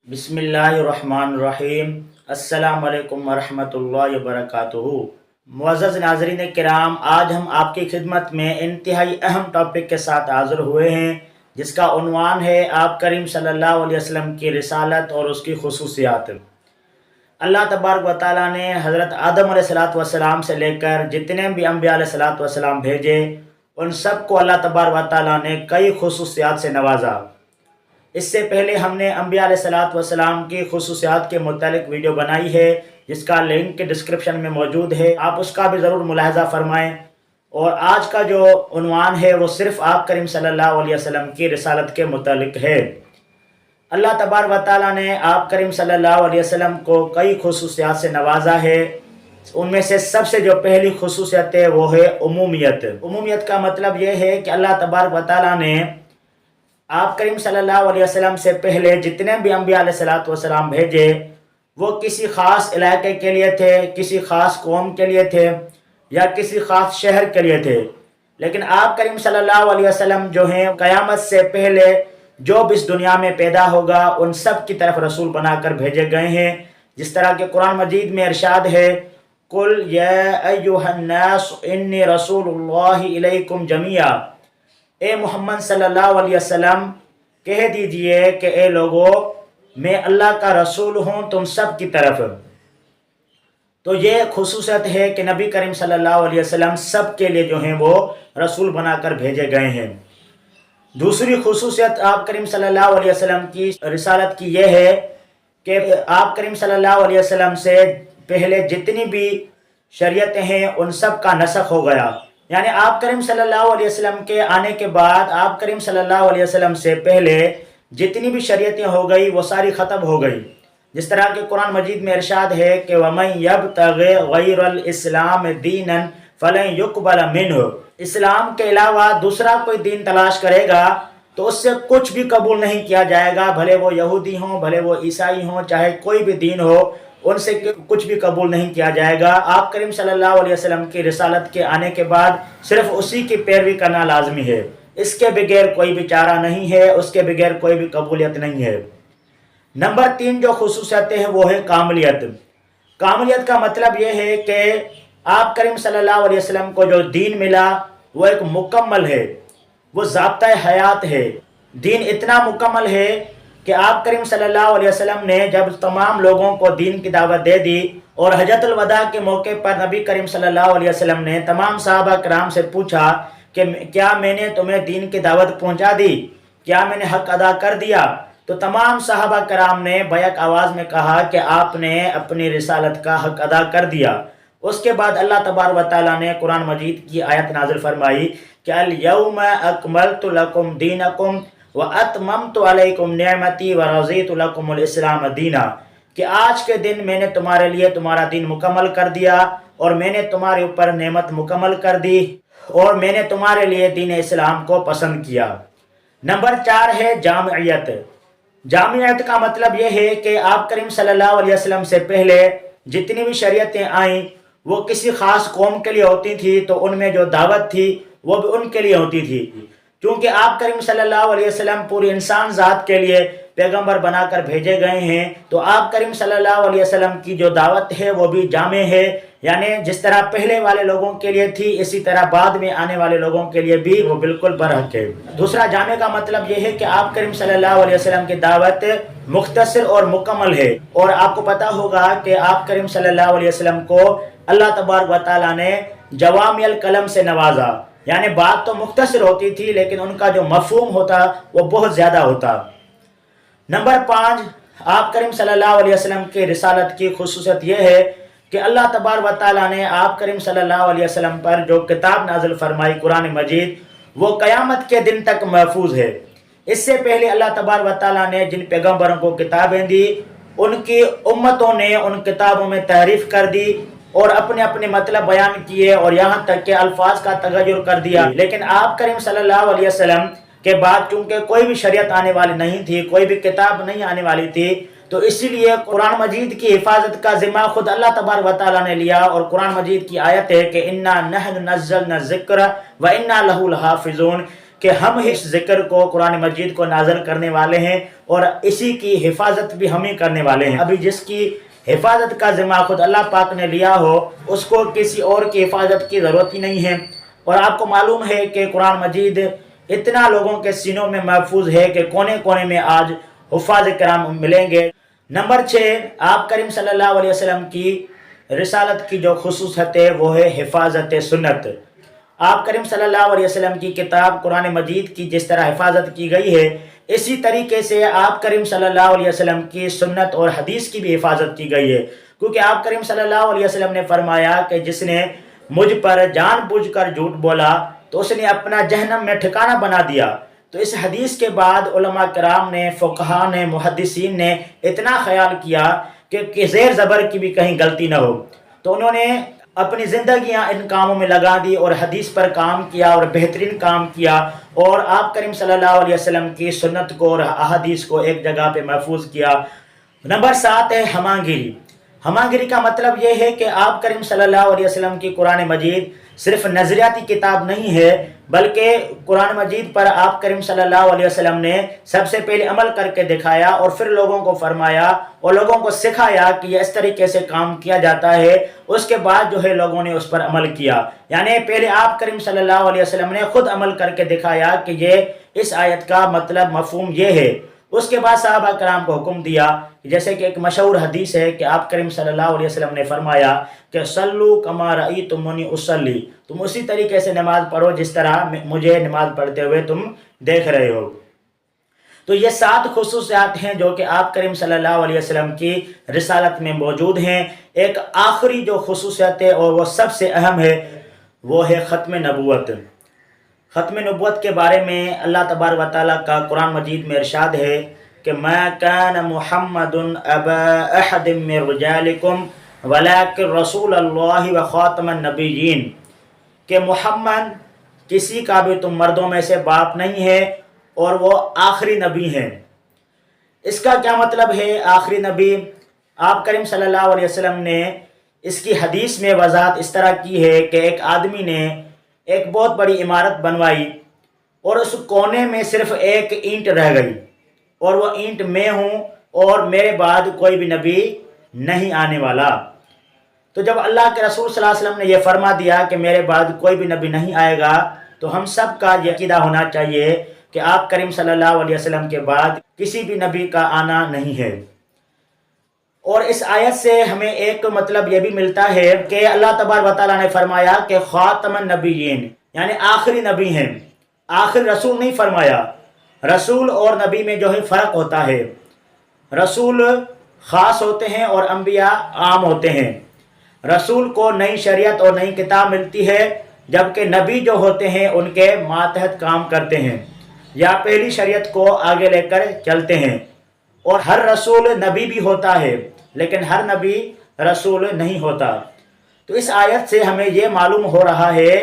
بسم اللہ الرحمن الرحیم۔ السلام علیکم ورحمۃ اللہ وبرکاتہ۔ معزز ناظرین کرام، آج ہم آپ کی خدمت میں انتہائی اہم ٹاپک کے ساتھ حاضر ہوئے ہیں، جس کا عنوان ہے آپ کریم صلی اللہ علیہ وسلم کی رسالت اور اس کی خصوصیات۔ اللہ تبارک و تعالیٰ نے حضرت آدم علیہ السلام سے لے کر جتنے بھی انبیاء علیہ السلام بھیجے، ان سب کو اللہ تبارک و تعالیٰ نے کئی خصوصیات سے نوازا۔ اس سے پہلے ہم نے انبیاء علیہ السلام کی خصوصیات کے متعلق ویڈیو بنائی ہے، جس کا لنک ڈسکرپشن میں موجود ہے، آپ اس کا بھی ضرور ملاحظہ فرمائیں۔ اور آج کا جو عنوان ہے وہ صرف آپ کریم صلی اللہ علیہ وسلم کی رسالت کے متعلق ہے۔ اللہ تبارک و تعالیٰ نے آپ کریم صلی اللہ علیہ وسلم کو کئی خصوصیات سے نوازا ہے۔ ان میں سے سب سے جو پہلی خصوصیت ہے وہ ہے عمومیت۔ عمومیت کا مطلب یہ ہے کہ اللہ تبارک و تعالیٰ نے آپ کریم صلی اللہ علیہ وسلم سے پہلے جتنے بھی انبیاء علیہ السلام بھیجے، وہ کسی خاص علاقے کے لیے تھے، کسی خاص قوم کے لیے تھے یا کسی خاص شہر کے لیے تھے۔ لیکن آپ کریم صلی اللہ علیہ وسلم جو ہیں، قیامت سے پہلے جو بھی اس دنیا میں پیدا ہوگا ان سب کی طرف رسول بنا کر بھیجے گئے ہیں، جس طرح کہ قرآن مجید میں ارشاد ہے، قُلْ يَا أَيُّهَا النَّاسُ إِنِّي رَسُولُ اللَّهِ إِلَيْكُمْ جَمِيعًا۔ اے محمد صلی اللہ علیہ وسلم کہہ دیجئے کہ اے لوگو، میں اللہ کا رسول ہوں تم سب کی طرف۔ تو یہ خصوصیت ہے کہ نبی کریم صلی اللہ علیہ وسلم سب کے لیے جو ہیں وہ رسول بنا کر بھیجے گئے ہیں۔ دوسری خصوصیت آپ کریم صلی اللہ علیہ وسلم کی رسالت کی یہ ہے کہ آپ کریم صلی اللہ علیہ وسلم سے پہلے جتنی بھی شریعتیں ہیں ان سب کا نسخ ہو گیا، یعنی آپ کریم صلی اللہ علیہ وسلم کے آنے کے بعد آپ کریم صلی اللہ علیہ وسلم سے پہلے جتنی بھی شریعتیں ہو گئی وہ ساری ختم ہو گئی۔ جس طرح کہ قرآن مجید میں ارشاد ہے کہ وَمَن يَبْتَغِ غَيْرَ الْإِسْلَامِ دِينًا فَلَن يُقْبَلَ مِنْهُ۔ اسلام کے علاوہ دوسرا کوئی دین تلاش کرے گا تو اس سے کچھ بھی قبول نہیں کیا جائے گا، بھلے وہ یہودی ہوں، بھلے وہ عیسائی ہوں، چاہے کوئی بھی دین ہو، ان سے کچھ بھی قبول نہیں کیا جائے گا۔ آپ کریم صلی اللہ علیہ وسلم کی رسالت کے آنے کے بعد صرف اسی کی پیروی کرنا لازمی ہے، اس کے بغیر کوئی بھی چارہ نہیں ہے، اس کے بغیر کوئی بھی قبولیت نہیں ہے۔ نمبر 3 جو خصوصیت ہے وہ ہے کاملیت۔ کاملیت کا مطلب یہ ہے کہ آپ کریم صلی اللہ علیہ وسلم کو جو دین ملا وہ ایک مکمل ہے، وہ ضابطۂ حیات ہے۔ دین اتنا مکمل ہے کہ آپ کریم صلی اللہ علیہ وسلم نے جب تمام لوگوں کو دین کی دعوت دے دی اور حجۃ الوداع کے موقع پر نبی کریم صلی اللہ علیہ وسلم نے تمام صحابہ کرام سے پوچھا کہ کیا میں نے تمہیں دین کی دعوت پہنچا دی، کیا میں نے حق ادا کر دیا؟ تو تمام صحابہ کرام نے بیک آواز میں کہا کہ آپ نے اپنی رسالت کا حق ادا کر دیا۔ اس کے بعد اللہ تبارک و تعالیٰ نے قرآن مجید کی آیت نازل فرمائی کہ الْيَوْمَ أَكْمَلْتُ لَكُمْ دِينَكُمْ وَأَتْمَمْتُ عَلَيْكُمْ نِعْمَتِي وَرَضِيتُ لَكُمُ الْإِسْلَامَ دِينًا، کہ آج کے دن میں نے تمہارے لیے تمہارا دین مکمل کر دیا اور میں نے تمہارے اوپر نعمت مکمل کر دی اور میں نے تمہارے لیے دین اسلام کو پسند کیا۔ نمبر 4 ہے جامعیت۔ جامعیت کا مطلب یہ ہے کہ آپ کریم صلی اللہ علیہ وسلم سے پہلے جتنی بھی شریعتیں آئیں وہ کسی خاص قوم کے لیے ہوتی تھی، تو ان میں جو دعوت تھی وہ بھی ان کے لیے ہوتی تھی۔ کیونکہ آپ کریم صلی اللہ علیہ وسلم پوری انسان ذات کے لیے پیغمبر بنا کر بھیجے گئے ہیں، تو آپ کریم صلی اللہ علیہ وسلم کی جو دعوت ہے وہ بھی جامع ہے، یعنی جس طرح پہلے والے لوگوں کے لیے تھی اسی طرح بعد میں آنے والے لوگوں کے لیے بھی وہ بالکل برحق ہے۔ دوسرا جامع کا مطلب یہ ہے کہ آپ کریم صلی اللہ علیہ وسلم کی دعوت مختصر اور مکمل ہے، اور آپ کو پتا ہوگا کہ آپ کریم صلی اللہ علیہ وسلم کو اللہ تبارک و تعالیٰ نے جوامع الکلم سے نوازا، یعنی بات تو مختصر ہوتی تھی لیکن ان کا جو مفہوم ہوتا وہ بہت زیادہ ہوتا۔ نمبر 5 آپ کریم صلی اللہ علیہ وسلم کی رسالت کی خصوصیت یہ ہے کہ اللہ تبارک و تعالیٰ نے آپ کریم صلی اللہ علیہ وسلم پر جو کتاب نازل فرمائی قرآن مجید، وہ قیامت کے دن تک محفوظ ہے۔ اس سے پہلے اللہ تبارک و تعالیٰ نے جن پیغمبروں کو کتابیں دی، ان کی امتوں نے ان کتابوں میں تحریف کر دی اور اپنے اپنے مطلب بیان کیے اور یہاں تک کہ الفاظ کا تغیر کر دیا۔ لیکن آپ کریم صلی اللہ علیہ وسلم کے بعد چونکہ کوئی بھی شریعت آنے والی نہیں تھی، کوئی بھی کتاب نہیں آنے والی تھی، تو اسی لیے قرآن مجید کی حفاظت کا ذمہ خود اللہ تبارک و تعالیٰ نے لیا، اور قرآن مجید کی آیت ہے کہ اِنَّا نَحْنُ نَزَّلْنَا الذِّکْرَ وَإِنَّا لَهُ لَحَافِظُونَ، کہ ہم اس ذکر کو قرآن مجید کو نازل کرنے والے ہیں اور اسی کی حفاظت بھی ہم ہی کرنے والے ہیں۔ ابھی جس کی حفاظت کا ذمہ خود اللہ پاک نے لیا ہو اس کو کسی اور کی حفاظت کی ضرورت ہی نہیں ہے۔ اور آپ کو معلوم ہے کہ قرآن مجید اتنا لوگوں کے سینوں میں محفوظ ہے کہ کونے کونے میں آج حفاظ کرام ملیں گے۔ نمبر 6، آپ کریم صلی اللہ علیہ وسلم کی رسالت کی جو خصوصیت ہے وہ ہے حفاظت سنت۔ آپ کریم صلی اللہ علیہ وسلم کی کتاب قرآن مجید کی جس طرح حفاظت کی گئی ہے، اسی طریقے سے آپ کریم صلی اللہ علیہ وسلم کی سنت اور حدیث کی بھی حفاظت کی گئی ہے، کیونکہ آپ کریم صلی اللہ علیہ وسلم نے فرمایا کہ جس نے مجھ پر جان بوجھ کر جھوٹ بولا تو اس نے اپنا جہنم میں ٹھکانہ بنا دیا۔ تو اس حدیث کے بعد علماء کرام نے، فقہاء نے، محدثین نے اتنا خیال کیا کہ زیر زبر کی بھی کہیں غلطی نہ ہو، تو انہوں نے اپنی زندگیاں ان کاموں میں لگا دی اور حدیث پر کام کیا اور بہترین کام کیا، اور آپ کریم صلی اللہ علیہ وسلم کی سنت کو اور احادیث کو ایک جگہ پہ محفوظ کیا۔ نمبر 7 ہے ہمانگیری۔ ہمانگیری کا مطلب یہ ہے کہ آپ کریم صلی اللہ علیہ وسلم کی قرآن مجید صرف نظریاتی کتاب نہیں ہے، بلکہ قرآن مجید پر آپ کریم صلی اللہ علیہ وسلم نے سب سے پہلے عمل کر کے دکھایا اور پھر لوگوں کو فرمایا اور لوگوں کو سکھایا کہ یہ اس طریقے سے کام کیا جاتا ہے۔ اس کے بعد جو ہے لوگوں نے اس پر عمل کیا، یعنی پہلے آپ کریم صلی اللہ علیہ وسلم نے خود عمل کر کے دکھایا کہ یہ اس آیت کا مطلب مفہوم یہ ہے۔ اس کے بعد صحابہ کرام کو حکم دیا، جیسے کہ ایک مشہور حدیث ہے کہ آپ کریم صلی اللہ علیہ وسلم نے فرمایا کہ صلو کما رأیتمونی اصلی، تم اسی طریقے سے نماز پڑھو جس طرح مجھے نماز پڑھتے ہوئے تم دیکھ رہے ہو۔ تو یہ 7 خصوصیات ہیں جو کہ آپ کریم صلی اللہ علیہ وسلم کی رسالت میں موجود ہیں۔ ایک آخری جو خصوصیت ہے اور وہ سب سے اہم ہے وہ ہے ختم نبوت۔ ختم نبوت کے بارے میں اللہ تبارک و تعالیٰ کا قرآن مجید میں ارشاد ہے کہ ما کان محمد ابا احد من رجالکم ولکن رسول اللہ و خاتم النبیین، کہ محمد کسی کا بھی تم مردوں میں سے باپ نہیں ہے اور وہ آخری نبی ہیں۔ اس کا کیا مطلب ہے آخری نبی؟ آپ کریم صلی اللہ علیہ وسلم نے اس کی حدیث میں وضاحت اس طرح کی ہے کہ ایک آدمی نے ایک بہت بڑی عمارت بنوائی اور اس کونے میں صرف ایک اینٹ رہ گئی، اور وہ اینٹ میں ہوں اور میرے بعد کوئی بھی نبی نہیں آنے والا۔ تو جب اللہ کے رسول صلی اللہ علیہ وسلم نے یہ فرما دیا کہ میرے بعد کوئی بھی نبی نہیں آئے گا، تو ہم سب کا یہ عقیدہ ہونا چاہیے کہ آپ کریم صلی اللہ علیہ وسلم کے بعد کسی بھی نبی کا آنا نہیں ہے۔ اور اس آیت سے ہمیں ایک مطلب یہ بھی ملتا ہے کہ اللہ تبارک و تعالیٰ نے فرمایا کہ خاتم النبیین، یعنی آخری نبی ہیں، آخر رسول نہیں فرمایا۔ رسول اور نبی میں جو ہے فرق ہوتا ہے، رسول خاص ہوتے ہیں اور انبیاء عام ہوتے ہیں۔ رسول کو نئی شریعت اور نئی کتاب ملتی ہے، جبکہ نبی جو ہوتے ہیں ان کے ماتحت کام کرتے ہیں یا پہلی شریعت کو آگے لے کر چلتے ہیں۔ اور ہر رسول نبی بھی ہوتا ہے لیکن ہر نبی رسول نہیں ہوتا۔ تو اس آیت سے ہمیں یہ معلوم ہو رہا ہے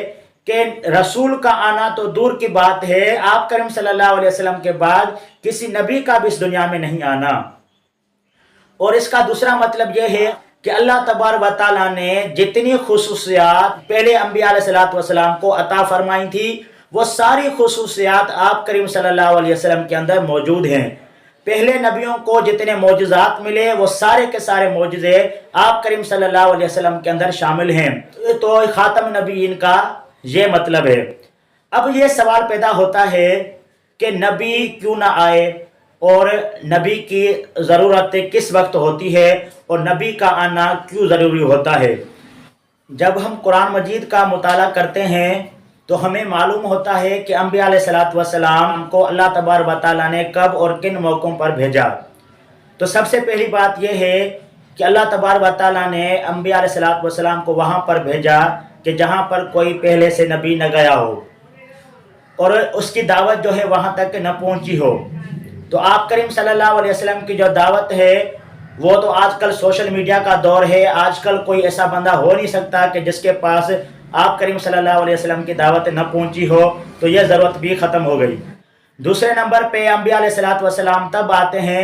کہ رسول کا آنا تو دور کی بات ہے، آپ کریم صلی اللہ علیہ وسلم کے بعد کسی نبی کا بھی اس دنیا میں نہیں آنا۔ اور اس کا دوسرا مطلب یہ ہے کہ اللہ تبارک و تعالیٰ نے جتنی خصوصیات پہلے انبیاء علیہ السلام کو عطا فرمائی تھی، وہ ساری خصوصیات آپ کریم صلی اللہ علیہ وسلم کے اندر موجود ہیں۔ پہلے نبیوں کو جتنے معجزات ملے وہ سارے کے سارے معجزے آپ کریم صلی اللہ علیہ وسلم کے اندر شامل ہیں۔ تو خاتم نبیین کا یہ مطلب ہے۔ اب یہ سوال پیدا ہوتا ہے کہ نبی کیوں نہ آئے اور نبی کی ضرورت کس وقت ہوتی ہے اور نبی کا آنا کیوں ضروری ہوتا ہے۔ جب ہم قرآن مجید کا مطالعہ کرتے ہیں تو ہمیں معلوم ہوتا ہے کہ انبیاء علیہ السلام کو اللہ تبارک و تعالیٰ نے کب اور کن موقعوں پر بھیجا۔ تو سب سے پہلی بات یہ ہے کہ اللہ تبارک و تعالیٰ نے انبیاء علیہ السلام کو وہاں پر بھیجا کہ جہاں پر کوئی پہلے سے نبی نہ گیا ہو اور اس کی دعوت جو ہے وہاں تک نہ پہنچی ہو۔ تو آپ کریم صلی اللہ علیہ وسلم کی جو دعوت ہے وہ تو آج کل سوشل میڈیا کا دور ہے، آج کل کوئی ایسا بندہ ہو نہیں سکتا کہ جس کے پاس آپ کریم صلی اللہ علیہ وسلم کی دعوت نہ پہنچی ہو، تو یہ ضرورت بھی ختم ہو گئی۔ دوسرے نمبر پہ انبیاء علیہ السلام تب آتے ہیں